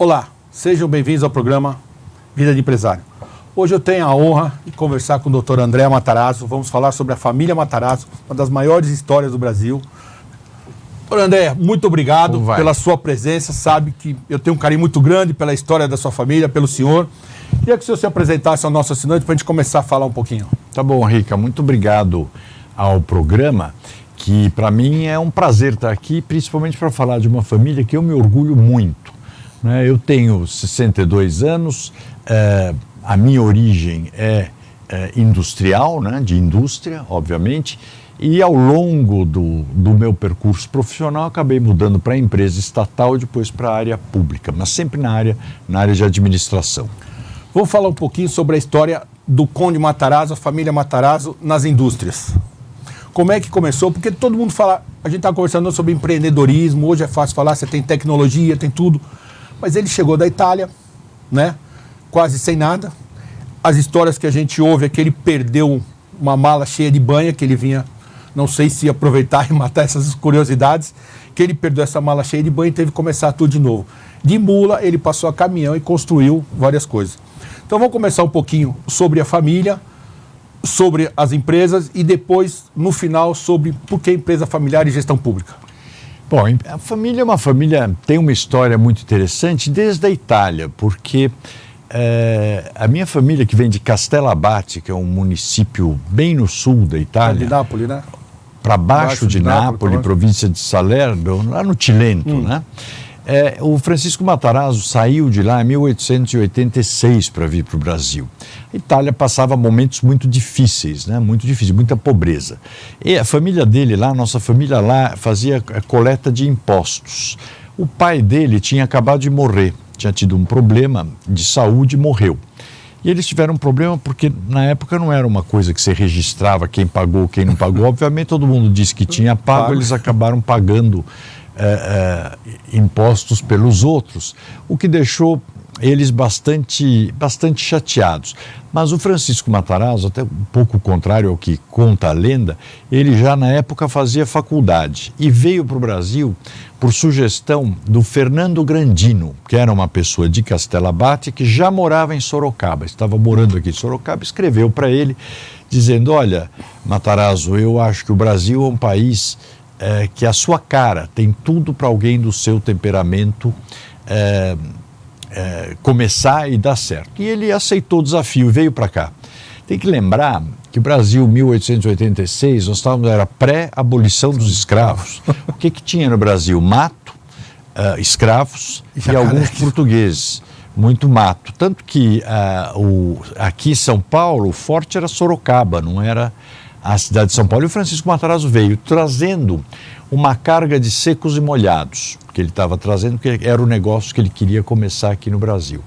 Olá, sejam bem-vindos ao programa Vida de Empresário. Hoje eu tenho a honra de conversar com o Dr. André Matarazzo. Vamos falar sobre a família Matarazzo, uma das maiores histórias do Brasil. Dr. André, muito obrigado pela sua presença. Sabe que eu tenho um carinho muito grande pela história da sua família, pelo senhor. Queria que o senhor se apresentasse ao nosso assinante para a gente começar a falar um pouquinho. Tá bom, Rica. Muito obrigado ao programa, que para mim é um prazer estar aqui, principalmente para falar de uma família que eu me orgulho muito. Eu tenho 62 anos, a minha origem é industrial, de indústria, obviamente, e ao longo do meu percurso profissional acabei mudando para a empresa estatal e depois para a área pública, mas sempre na área de administração. Vamos falar um pouquinho sobre a história do Conde Matarazzo, a família Matarazzo nas indústrias. Como é que começou? Porque todo mundo fala, a gente está conversando sobre empreendedorismo, hoje é fácil falar, você tem tecnologia, tem tudo. Mas ele chegou da Itália, quase sem nada. As histórias que a gente ouve é que ele perdeu uma mala cheia de banha, que ele vinha, não sei se aproveitar e matar essas curiosidades, que ele perdeu essa mala cheia de banha e teve que começar tudo de novo. De mula, ele passou a caminhão e construiu várias coisas. Então vamos começar um pouquinho sobre a família, sobre as empresas e depois, no final, sobre por que empresa familiar e gestão pública. Bom, a família é uma família, tem uma história muito interessante desde a Itália, porque a minha família, que vem de Castellabate, que é um município bem no sul da Itália, de Nápoles, né? Para baixo de Nápoles, província de Salerno, lá no Cilento, o Francisco Matarazzo saiu de lá em 1886 para vir para o Brasil. A Itália passava momentos muito difíceis, muita pobreza. E a família dele lá, nossa família lá, fazia coleta de impostos. O pai dele tinha acabado de morrer, tinha tido um problema de saúde e morreu. E eles tiveram um problema porque na época não era uma coisa que você registrava quem pagou, quem não pagou. Obviamente todo mundo disse que tinha pago, eles acabaram pagando impostos pelos outros, o que deixou eles bastante chateados. Mas o Francisco Matarazzo, até um pouco contrário ao que conta a lenda, ele já na época fazia faculdade e veio para o Brasil por sugestão do Fernando Grandino, que era uma pessoa de Castellabate que já morava em Sorocaba, estava morando aqui em Sorocaba, escreveu para ele dizendo: olha, Matarazzo, eu acho que o Brasil é um país que a sua cara tem tudo para alguém do seu temperamento começar e dar certo. E ele aceitou o desafio e veio para cá. Tem que lembrar que o Brasil, 1886, era pré-abolição dos escravos. O que tinha no Brasil? Mato, escravos e alguns portugueses. Muito mato. Tanto que aqui em São Paulo, o forte era Sorocaba, não era a cidade de São Paulo. E o Francisco Matarazzo veio trazendo uma carga de secos e molhados, que ele estava trazendo, porque era o negócio que ele queria começar aqui no Brasil.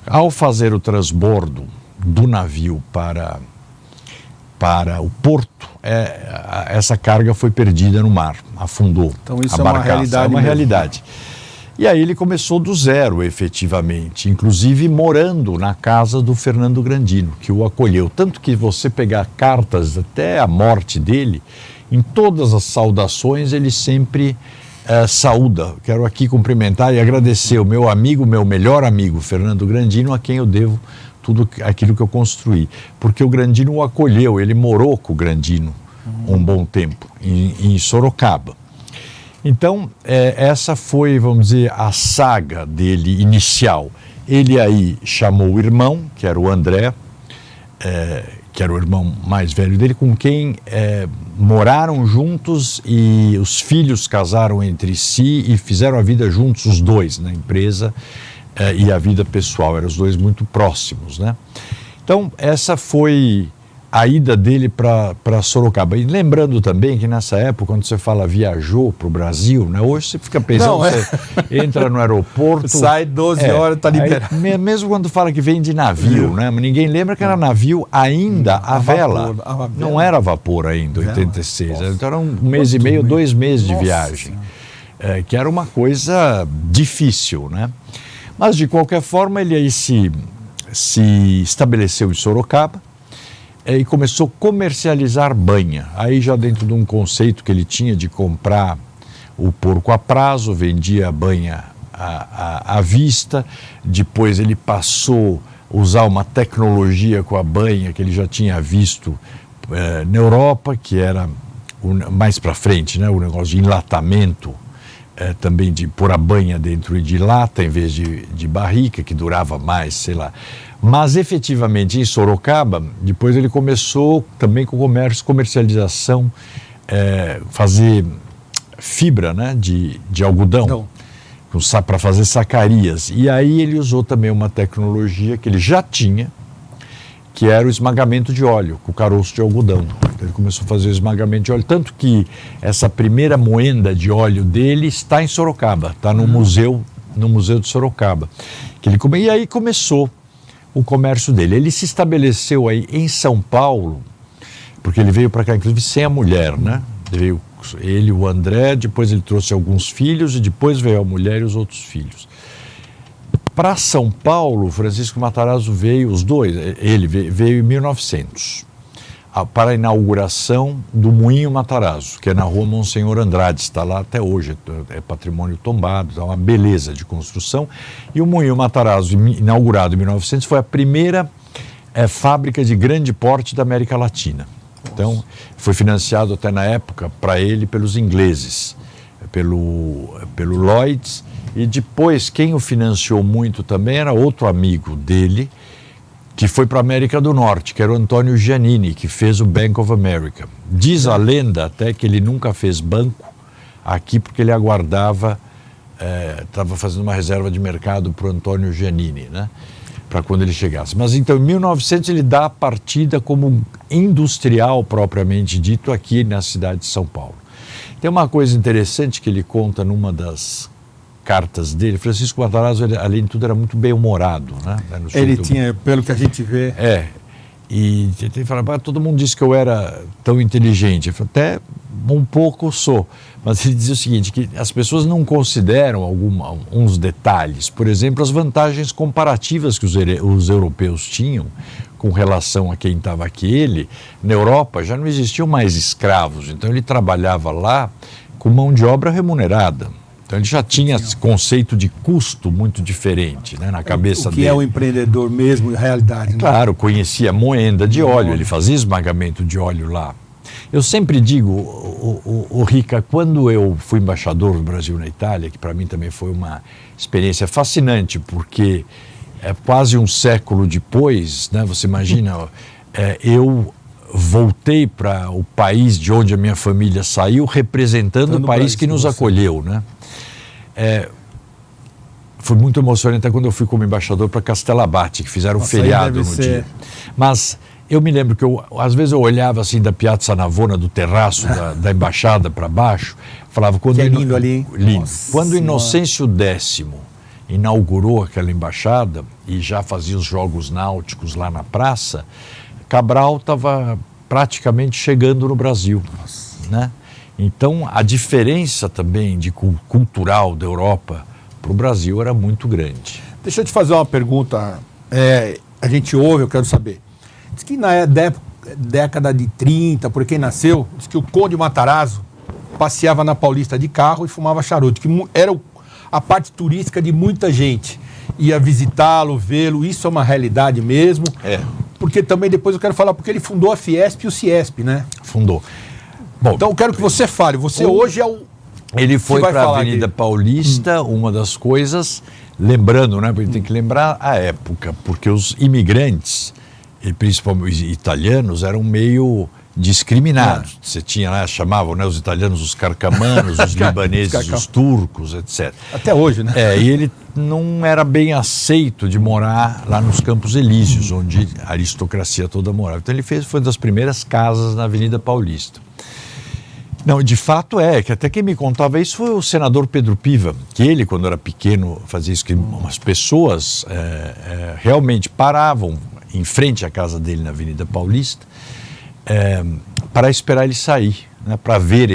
Ao fazer o transbordo do navio para o porto, essa carga foi perdida no mar, afundou. Então isso é uma realidade. É uma realidade. E aí ele começou do zero, efetivamente, inclusive morando na casa do Fernando Grandino, que o acolheu. Tanto que você pegar cartas até a morte dele, em todas as saudações ele sempre saúda. Quero aqui cumprimentar e agradecer o meu amigo, meu melhor amigo, Fernando Grandino, a quem eu devo tudo aquilo que eu construí. Porque o Grandino o acolheu, ele morou com o Grandino um bom tempo, em Sorocaba. Então, essa foi, vamos dizer, a saga dele inicial. Ele aí chamou o irmão, que era o André, que era o irmão mais velho dele, com quem moraram juntos e os filhos casaram entre si e fizeram a vida juntos, os dois, na empresa e a vida pessoal. Eram os dois muito próximos, Então, essa foi a ida dele para Sorocaba. E lembrando também que nessa época, quando você fala viajou para o Brasil, hoje você fica pensando, você entra no aeroporto... Sai 12 horas, está liberado. Mesmo quando fala que vem de navio, mas ninguém lembra que era navio ainda a vela. Não era vapor ainda, 86. Então era um mês e meio, 2 meses de viagem. Que era uma coisa difícil, Mas, de qualquer forma, ele aí se estabeleceu em Sorocaba, e começou a comercializar banha. Aí já dentro de um conceito que ele tinha de comprar o porco a prazo, vendia a banha à vista, depois ele passou a usar uma tecnologia com a banha que ele já tinha visto na Europa, que era mais para frente, né, o negócio de enlatamento, também de pôr a banha dentro de lata em vez de barrica, que durava mais, sei lá. Mas efetivamente em Sorocaba, depois ele começou também com comercialização, fazer fibra, né, de algodão, para fazer sacarias. E aí ele usou também uma tecnologia que ele já tinha, que era o esmagamento de óleo, com caroço de algodão. Ele começou a fazer o esmagamento de óleo, tanto que essa primeira moenda de óleo dele está em Sorocaba, está no museu de Sorocaba. E aí começou o comércio dele. Ele se estabeleceu aí em São Paulo, porque ele veio para cá, inclusive, sem a mulher, né? Veio ele e o André, depois ele trouxe alguns filhos e depois veio a mulher e os outros filhos. Para São Paulo, Francisco Matarazzo veio, os dois, ele veio em 1900, para a inauguração do Moinho Matarazzo, que é na rua Monsenhor Andrade, está lá até hoje, é patrimônio tombado, é uma beleza de construção. E o Moinho Matarazzo, inaugurado em 1900, foi a primeira fábrica de grande porte da América Latina. Então, foi financiado até na época, para ele, pelos ingleses, pelo Lloyds. E depois, quem o financiou muito também era outro amigo dele, que foi para a América do Norte, que era o Antônio Giannini, que fez o Bank of America. Diz a lenda até que ele nunca fez banco aqui, porque ele aguardava, estava fazendo uma reserva de mercado para o Antônio Giannini, né? Para quando ele chegasse. Mas então, em 1900, ele dá a partida como industrial, propriamente dito, aqui na cidade de São Paulo. Tem uma coisa interessante que ele conta numa das cartas dele. Francisco Matarazzo, além de tudo, era muito bem-humorado, né? Ele tinha, pelo que a gente vê... E ele falava, todo mundo disse que eu era tão inteligente. Eu falei, até um pouco sou. Mas ele dizia o seguinte, que as pessoas não consideram uns detalhes. Por exemplo, as vantagens comparativas que os europeus tinham com relação a quem estava aqui. Ele, na Europa, já não existiam mais escravos. Então, ele trabalhava lá com mão de obra remunerada. Então ele já tinha esse conceito de custo muito diferente, né, na cabeça dele. O que é o empreendedor mesmo, na realidade. Né? Claro, conhecia moenda de óleo, ele fazia esmagamento de óleo lá. Eu sempre digo, o Rica, quando eu fui embaixador do Brasil na Itália, que para mim também foi uma experiência fascinante, porque quase um século depois, né, você imagina, eu voltei para o país de onde a minha família saiu, representando o país que nos acolheu, né? Foi muito emocionante até quando eu fui como embaixador para Castellabate, que fizeram um feriado no dia. Mas eu me lembro que às vezes eu olhava assim da Piazza Navona, do terraço da embaixada para baixo, falava... Que é lindo ali, hein? Lindo. Nossa, quando Inocêncio X inaugurou aquela embaixada e já fazia os jogos náuticos lá na praça, Cabral estava praticamente chegando no Brasil, né? Então, a diferença também cultural da Europa para o Brasil era muito grande. Deixa eu te fazer uma pergunta. A gente ouve, eu quero saber. Diz que na década de 30, por quem nasceu, diz que o Conde Matarazzo passeava na Paulista de carro e fumava charuto, que era a parte turística de muita gente. Ia visitá-lo, vê-lo, isso é uma realidade mesmo. Porque também depois eu quero falar, porque ele fundou a Fiesp e o Ciesp, né? Fundou. Bom, então eu quero que você fale, você hoje é o... Ele foi para a Avenida Paulista, uma das coisas, lembrando, né, porque tem que lembrar a época, porque os imigrantes, e principalmente os italianos, eram meio discriminados. Você tinha lá, chamavam, né, os italianos os carcamanos, os libaneses os turcos, etc. Até hoje, né? E ele não era bem aceito de morar lá nos Campos Elíseos, onde a aristocracia toda morava. Então ele foi uma das primeiras casas na Avenida Paulista. Não, de fato que até quem me contava isso foi o senador Pedro Piva, que ele, quando era pequeno, fazia isso, que umas pessoas realmente paravam em frente à casa dele na Avenida Paulista para esperar ele sair, né, para ver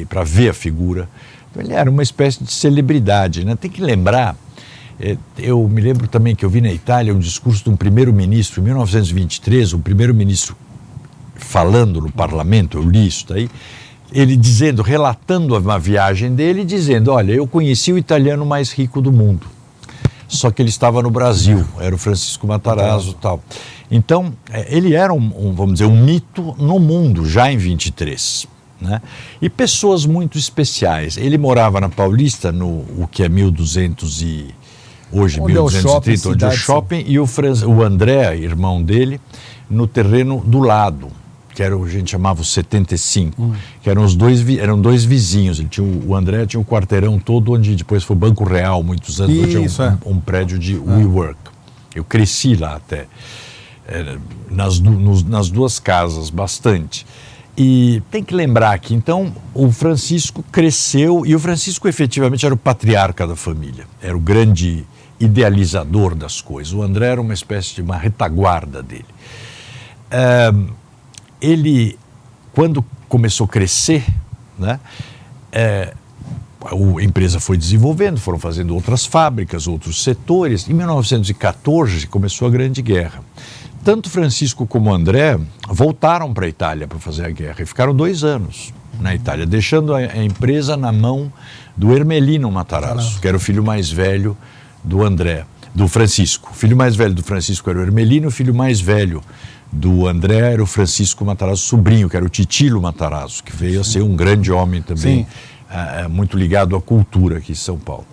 para ver a figura. Então, ele era uma espécie de celebridade, né? Tem que lembrar, eu me lembro também que eu vi na Itália um discurso de um primeiro-ministro, em 1923, um primeiro-ministro falando no parlamento, eu li isso daí, ele dizendo, relatando uma viagem dele, dizendo, olha, eu conheci o italiano mais rico do mundo. Só que ele estava no Brasil, era o Francisco Matarazzo e tal. Então, ele era vamos dizer, um mito no mundo, já em 23. Né? E pessoas muito especiais. Ele morava na Paulista, no o que é 1200 e... Hoje, onde 1230, onde é o shopping, e o André, irmão dele, no terreno do lado, que era o que a gente chamava o 75, que eram dois vizinhos. O André tinha um quarteirão todo, onde depois foi o Banco Real, muitos anos, onde tinha um prédio de WeWork. Eu cresci lá até, nas duas casas, bastante. E tem que lembrar aqui, então, o Francisco cresceu, e o Francisco efetivamente era o patriarca da família, era o grande idealizador das coisas. O André era uma espécie de uma retaguarda dele. Ele, quando começou a crescer, né, a empresa foi desenvolvendo, foram fazendo outras fábricas, outros setores. Em 1914 começou a Grande Guerra. Tanto Francisco como André voltaram para a Itália para fazer a guerra e ficaram 2 anos na Itália, deixando a empresa na mão do Ermelino Matarazzo, que era o filho mais velho do André, do Francisco. O filho mais velho do Francisco era o Ermelino, o filho mais velho do André era o Francisco Matarazzo, sobrinho, que era o Titilo Matarazzo, que veio a ser um grande homem também, muito ligado à cultura aqui em São Paulo.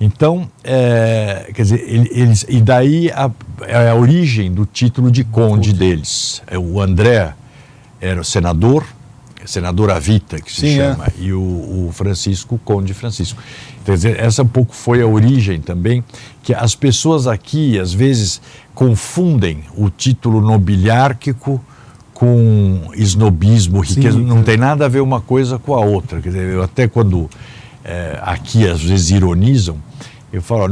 Então, quer dizer, e daí a origem do título de conde deles. O André era o senador à vita, que se chama, e o Francisco, Conde Francisco. Quer dizer, essa um pouco foi a origem também, que as pessoas aqui, às vezes, confundem o título nobiliárquico com esnobismo, riqueza. Não tem nada a ver uma coisa com a outra. Quer dizer, eu até quando aqui, às vezes, ironizam, eu falo,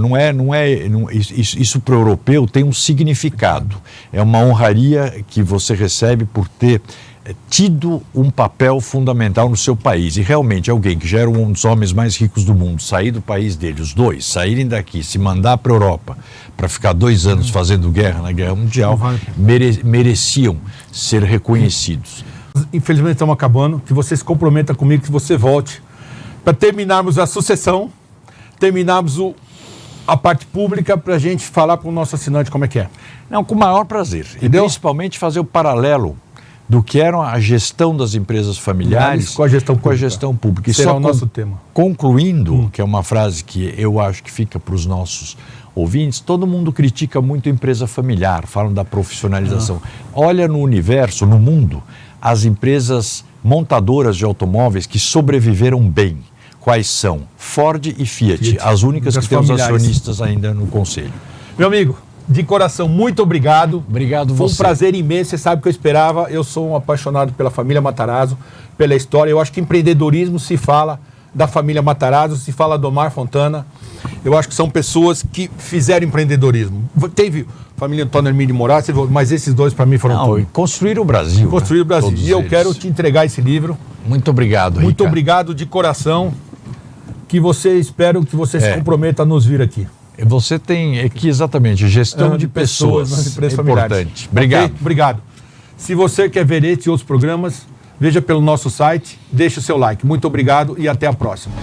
isso para o europeu tem um significado. É uma honraria que você recebe por ter tido um papel fundamental no seu país. E realmente alguém que já era um dos homens mais ricos do mundo, sair do país dele, os dois, saírem daqui, se mandar para a Europa para ficar 2 anos fazendo guerra na Guerra Mundial, mereciam ser reconhecidos. Infelizmente estamos acabando, que você se comprometa comigo, que você volte, para terminarmos a sucessão, terminarmos a parte pública, para a gente falar para o nosso assinante como é que é. Não, com o maior prazer. Entendeu? E principalmente fazer o paralelo do que era a gestão das empresas familiares com a gestão pública. E será só o nosso tema. Concluindo, que é uma frase que eu acho que fica para os nossos ouvintes, todo mundo critica muito a empresa familiar, falam da profissionalização. Olha no universo, no mundo, as empresas montadoras de automóveis que sobreviveram bem. Quais são? Ford e Fiat, as únicas que têm os acionistas ainda no conselho. Meu amigo, de coração, muito obrigado. Obrigado Foi você. um prazer imenso, você sabe o que eu esperava. Eu sou um apaixonado pela família Matarazzo, pela história. Eu acho que empreendedorismo se fala da família Matarazzo, se fala do Omar Fontana. Eu acho que são pessoas que fizeram empreendedorismo. Teve a família Antônio Hermínio de Moraes, mas esses dois para mim foram tudo. Construir o Brasil. Construir o Brasil. Todos e eu eles. quero te entregar esse livro. Muito obrigado, Muito Rica. obrigado de coração. Espero que você se comprometa a nos vir aqui. Você tem aqui exatamente gestão de pessoas nas empresas importante. Obrigado. Okay? Obrigado. Se você quer ver esse e outros programas, veja pelo nosso site, deixe o seu like. Muito obrigado e até a próxima.